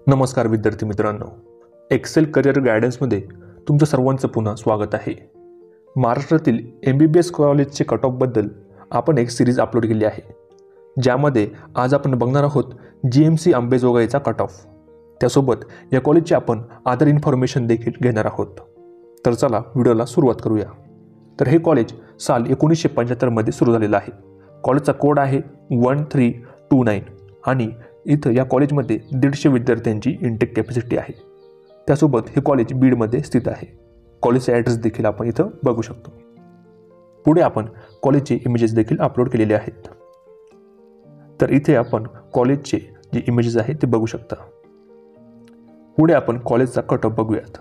नमस्कार विद्यार्थी मित्रांनो, एक्सेल करिअर गायडन्समध्ये तुमचं सर्वांचं पुन्हा स्वागत आहे। महाराष्ट्रातील MBBS कॉलेजचे कट ऑफबद्दल आपण एक सिरीज अपलोड केली आहे, ज्यामध्ये आज आपण बघणार आहोत GMC अंबेजोगाईचा कट ऑफ। त्यासोबत या कॉलेजची आपण अदर इन्फॉर्मेशन देखील घेणार आहोत। तर चला व्हिडिओला सुरुवात करूया। तर हे कॉलेज साल 1975 मध्ये सुरू झालेलं आहे। कॉलेजचा कोड आहे 1329 आणि इथं या कॉलेजमध्ये 150 विद्यार्थ्यांची इंटेक कॅपॅसिटी आहे। त्यासोबत हे कॉलेज बीडमध्ये स्थित आहे। कॉलेजचा ॲड्रेस देखील आपण इथं बघू शकतो। पुढे आपण कॉलेजचे इमेजेस देखील अपलोड केलेले आहेत। तर इथे आपण कॉलेजचे जे इमेजेस आहेत ते बघू शकता। पुढे आपण कॉलेजचा कट ऑफ बघूयात।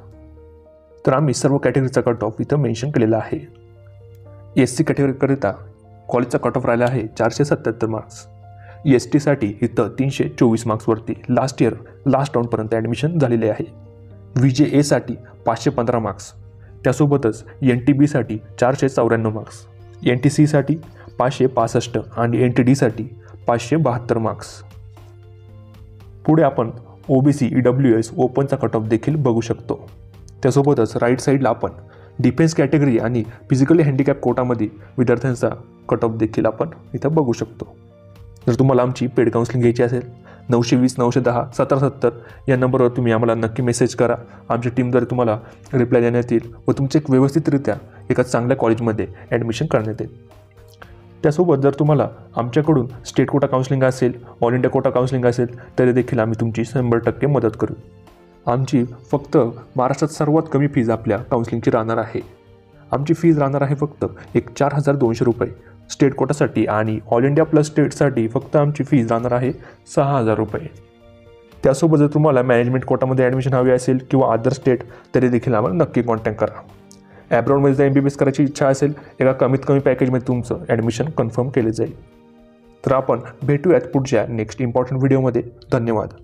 तर आम्ही सर्व कॅटेगरीचा कट ऑफ इथं मेन्शन केलेला आहे। SC कॅटेगरीकरिता कॉलेजचा कट ऑफ राहिला आहे 477 मार्क्स। ST साठी इथं 324 मार्क्सवरती लास्ट राऊंडपर्यंत ॲडमिशन झालेले आहे। VJA साठी 515 मार्क्स, त्यासोबतच NTB साठी 494 मार्क्स, NTC साठी 565 आणि NTD साठी 572 मार्क्स। पुढे आपण OBC EWS ओपनचा कट ऑफ देखील बघू शकतो। त्यासोबतच राईट साईडला आपण डिफेन्स कॅटेगरी आणि फिजिकली हँडिकॅप कोटामध्ये विद्यार्थ्यांचा कट ऑफ देखील आपण इथं बघू शकतो। जर तुम्हाला आमची पेड काउन्सिलिंग घ्यायची असेल 920 910 1770 या नंबरवर तुम्ही आम्हाला नक्की मेसेज करा। आमची टीमद्वारे तुम्हाला रिप्लाय देण्यात येईल व तुमचे व्यवस्थितरित्या एका चांगल्या कॉलेजमध्ये ॲडमिशन करण्यात येईल। त्यासोबत जर तुम्हाला आमच्याकडून स्टेट कोटा काउन्सिलिंग असेल, ऑल इंडिया कोटा काउन्सिलिंग असेल तरी देखील आम्ही तुमची 100% मदत करू। आमची फक्त महाराष्ट्रात सर्वात कमी फीज आपल्या काउन्सिलिंगची राहणार आहे। आमची फीज राहणार आहे फक्त 4200 रुपये स्टेट कोटासाठी आणि ऑल इंडिया प्लस स्टेटसाठी फक्त आमची फीज राहणार आहे 6000 रुपये। त्यासोबत जर तुम्हाला मॅनेजमेंट कोटामध्ये ॲडमिशन हवी असेल किंवा अदर स्टेट तरी देखील आम्हाला नक्की कॉन्टॅक्ट करा। ॲब्रॉडमध्ये जर MBBS करायची इच्छा असेल एका कमीत कमी पॅकेजमध्ये तुमचं ॲडमिशन कन्फर्म केले जाईल। तर आपण भेटूयात पुढच्या नेक्स्ट इम्पॉर्टंट व्हिडिओमध्ये। धन्यवाद।